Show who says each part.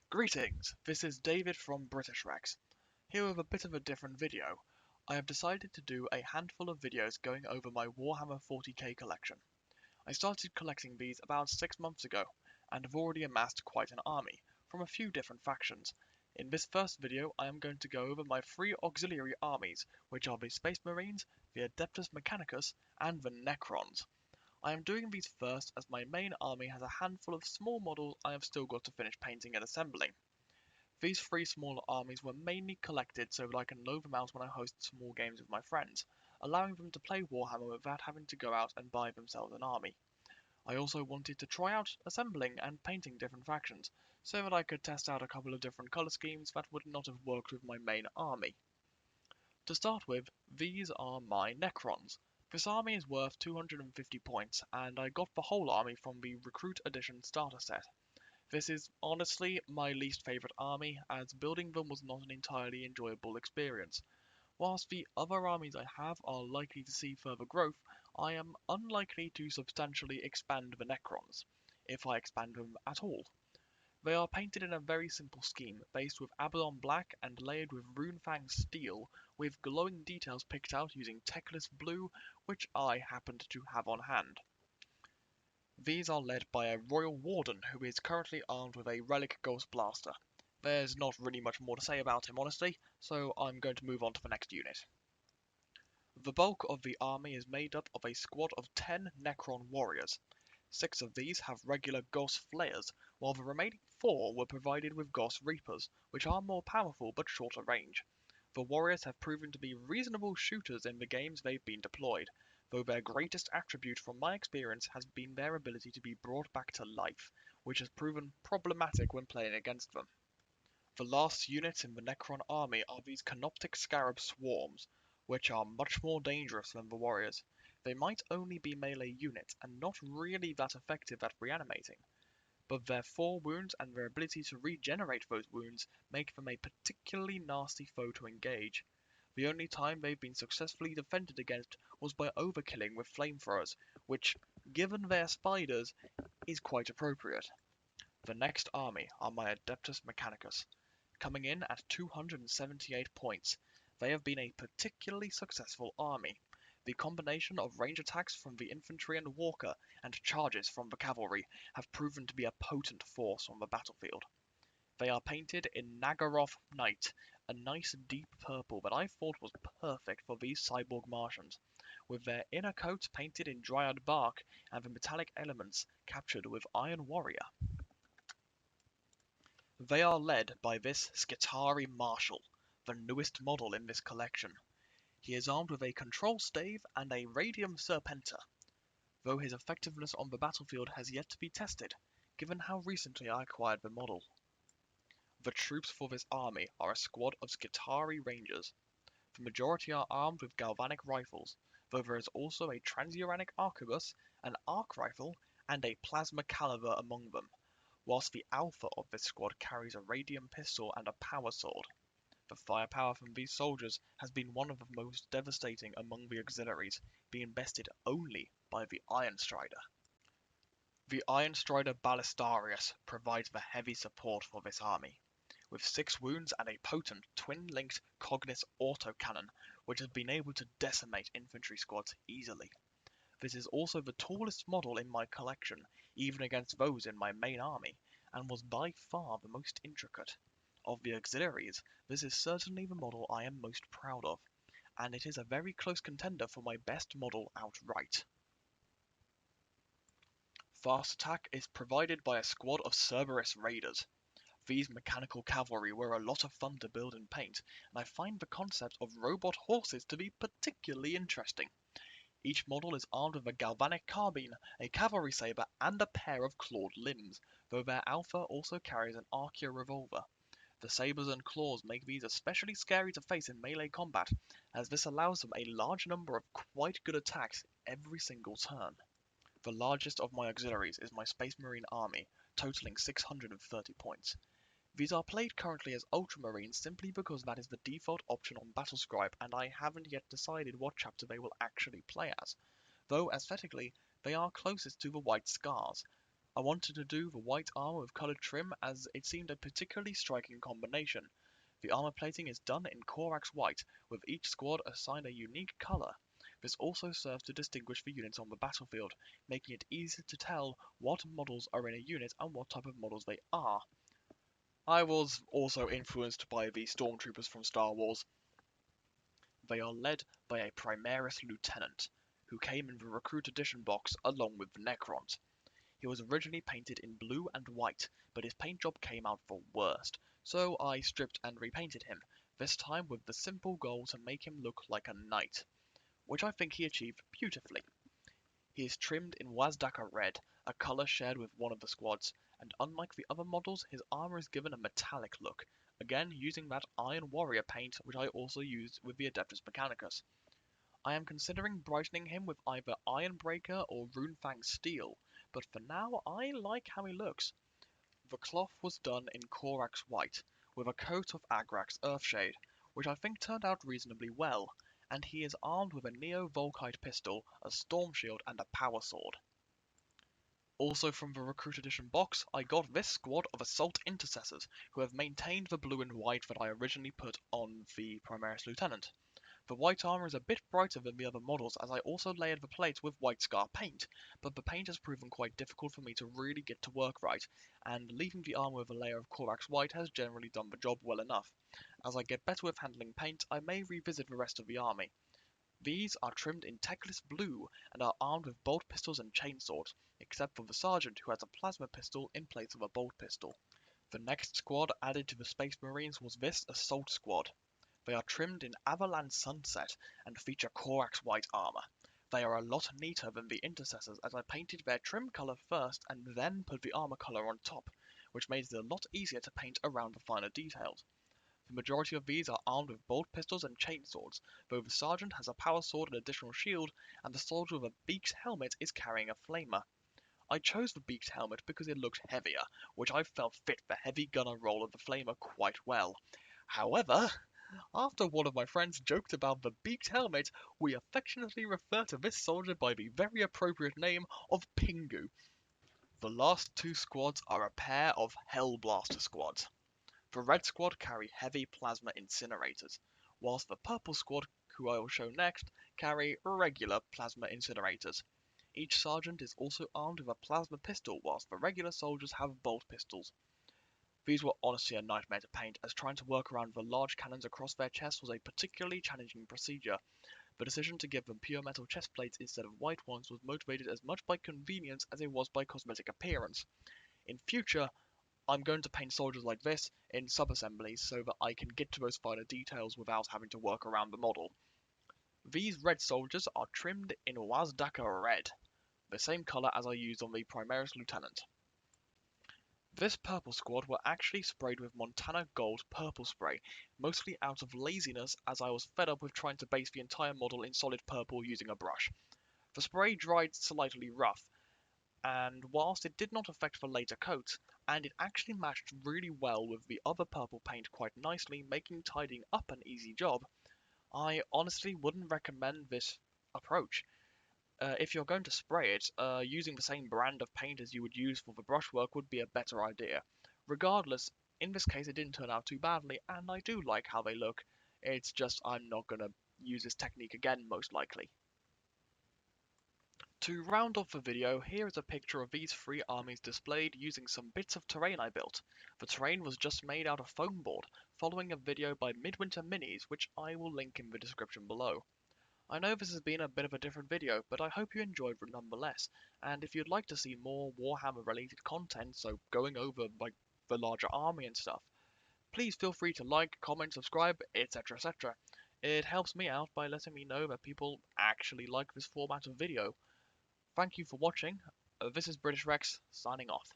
Speaker 1: Greetings, this is David from British Rex. Here with a bit of a different video. I have decided to do a handful of videos going over my Warhammer 40K collection. I started collecting these about 6 months ago, and have already amassed quite an army, from a few different factions. In this first video I am going to go over my 3 auxiliary armies, which are the Space Marines, the Adeptus Mechanicus, and the Necrons. I am doing these first as my main army has a handful of small models I have still got to finish painting and assembling. These 3 smaller armies were mainly collected so that I can load them out when I host small games with my friends, allowing them to play Warhammer without having to go out and buy themselves an army. I also wanted to try out assembling and painting different factions, so that I could test out a couple of different colour schemes that would not have worked with my main army. To start with, these are my Necrons. This army is worth 250 points, and I got the whole army from the Recruit Edition starter set. This is honestly my least favourite army, as building them was not an entirely enjoyable experience. Whilst the other armies I have are likely to see further growth, I am unlikely to substantially expand the Necrons, if I expand them at all. They are painted in a very simple scheme, based with Abaddon black and layered with Runefang steel, with glowing details picked out using Teclis blue, which I happened to have on hand. These are led by a Royal Warden who is currently armed with a Relic Ghost Blaster. There's not really much more to say about him honestly, so I'm going to move on to the next unit. The bulk of the army is made up of a squad of 10 Necron warriors. 6 of these have regular Ghost Flayers, while the remaining 4 were provided with Ghost Reapers, which are more powerful but shorter range. The warriors have proven to be reasonable shooters in the games they've been deployed, though their greatest attribute from my experience has been their ability to be brought back to life, which has proven problematic when playing against them. The last units in the Necron army are these Canoptic Scarab Swarms, which are much more dangerous than the warriors. They might only be melee units and not really that effective at reanimating, but their 4 wounds and their ability to regenerate those wounds make them a particularly nasty foe to engage. The only time they've been successfully defended against was by overkilling with flamethrowers, which, given their spiders, is quite appropriate. The next army are my Adeptus Mechanicus. Coming in at 278 points, they have been a particularly successful army. The combination of range attacks from the infantry and walker and charges from the cavalry have proven to be a potent force on the battlefield. They are painted in Nagaroth Night, a nice deep purple that I thought was perfect for these cyborg Martians, with their inner coats painted in Dryad bark and the metallic elements captured with Iron Warrior. They are led by this Skitarii Marshal, the newest model in this collection. He is armed with a control stave and a Radium Serpenter, though his effectiveness on the battlefield has yet to be tested, given how recently I acquired the model. The troops for this army are a squad of Skitarii Rangers. The majority are armed with galvanic rifles, though there is also a transuranic arquebus, an arc rifle, and a plasma caliber among them, whilst the alpha of this squad carries a radium pistol and a power sword. The firepower from these soldiers has been one of the most devastating among the auxiliaries, being bested only by the Iron Strider. The Iron Strider Ballistarius provides the heavy support for this army, with 6 wounds and a potent twin-linked Cognis autocannon, which has been able to decimate infantry squads easily. This is also the tallest model in my collection, even against those in my main army, and was by far the most intricate. Of the auxiliaries, this is certainly the model I am most proud of, and it is a very close contender for my best model outright. Fast attack is provided by a squad of Cerberus Raiders. These mechanical cavalry were a lot of fun to build and paint, and I find the concept of robot horses to be particularly interesting. Each model is armed with a galvanic carbine, a cavalry saber, and a pair of clawed limbs, though their alpha also carries an Arcia revolver. The sabers and claws make these especially scary to face in melee combat, as this allows them a large number of quite good attacks every single turn. The largest of my auxiliaries is my Space Marine army, totaling 630 points. These are played currently as Ultramarines simply because that is the default option on Battlescribe, and I haven't yet decided what chapter they will actually play as, though aesthetically they are closest to the White Scars, I wanted to do the white armor with coloured trim as it seemed a particularly striking combination. The armor plating is done in Corax white, with each squad assigned a unique colour. This also serves to distinguish the units on the battlefield, making it easier to tell what models are in a unit and what type of models they are. I was also influenced by the stormtroopers from Star Wars. They are led by a Primaris Lieutenant, who came in the Recruit Edition box along with the Necrons. He was originally painted in blue and white, but his paint job came out the worst, so I stripped and repainted him, this time with the simple goal to make him look like a knight, which I think he achieved beautifully. He is trimmed in Wazdaka red, a colour shared with one of the squads, and unlike the other models, his armour is given a metallic look, again using that Iron Warrior paint which I also used with the Adeptus Mechanicus. I am considering brightening him with either Ironbreaker or Runefang Steel, but for now I like how he looks. The cloth was done in Corax white, with a coat of Agrax Earthshade, which I think turned out reasonably well, and he is armed with a Neo-Volkite pistol, a storm shield, and a power sword. Also from the Recruit Edition box, I got this squad of Assault Intercessors, who have maintained the blue and white that I originally put on the Primaris Lieutenant. The white armour is a bit brighter than the other models as I also layered the plates with White Scar paint, but the paint has proven quite difficult for me to really get to work right, and leaving the armour with a layer of Corax white has generally done the job well enough. As I get better with handling paint, I may revisit the rest of the army. These are trimmed in Techless blue and are armed with bolt pistols and chainswords, except for the sergeant who has a plasma pistol in place of a bolt pistol. The next squad added to the Space Marines was this Assault Squad. They are trimmed in Avalanche Sunset and feature Corax white armor. They are a lot neater than the Intercessors as I painted their trim color first and then put the armor color on top, which made it a lot easier to paint around the finer details. The majority of these are armed with bolt pistols and chainswords, though the sergeant has a power sword and additional shield, and the soldier with a beaked helmet is carrying a flamer. I chose the beaked helmet because it looked heavier, which I felt fit the heavy gunner role of the flamer quite well. However, after one of my friends joked about the beaked helmet, we affectionately refer to this soldier by the very appropriate name of Pingu. The last two squads are a pair of Hellblaster squads. The red squad carry heavy plasma incinerators, whilst the purple squad, who I will show next, carry regular plasma incinerators. Each sergeant is also armed with a plasma pistol, whilst the regular soldiers have bolt pistols. These were honestly a nightmare to paint, as trying to work around the large cannons across their chests was a particularly challenging procedure. The decision to give them pure metal chest plates instead of white ones was motivated as much by convenience as it was by cosmetic appearance. In future, I'm going to paint soldiers like this in sub-assemblies so that I can get to those finer details without having to work around the model. These red soldiers are trimmed in Wazdaka red, the same colour as I used on the Primaris Lieutenant. This purple squad were actually sprayed with Montana Gold purple spray, mostly out of laziness as I was fed up with trying to base the entire model in solid purple using a brush. The spray dried slightly rough, and whilst it did not affect the later coats, and it actually matched really well with the other purple paint quite nicely, making tidying up an easy job, I honestly wouldn't recommend this approach. If you're going to spray it, using the same brand of paint as you would use for the brushwork would be a better idea. Regardless, in this case it didn't turn out too badly, and I do like how they look. It's just I'm not going to use this technique again, most likely. To round off the video, here is a picture of these three armies displayed using some bits of terrain I built. The terrain was just made out of foam board, following a video by Midwinter Minis, which I will link in the description below. I know this has been a bit of a different video, but I hope you enjoyed it nonetheless, and if you'd like to see more Warhammer related content, so going over like the larger army and stuff, please feel free to like, comment, subscribe, etc, etc. It helps me out by letting me know that people actually like this format of video. Thank you for watching. This is British Rex, signing off.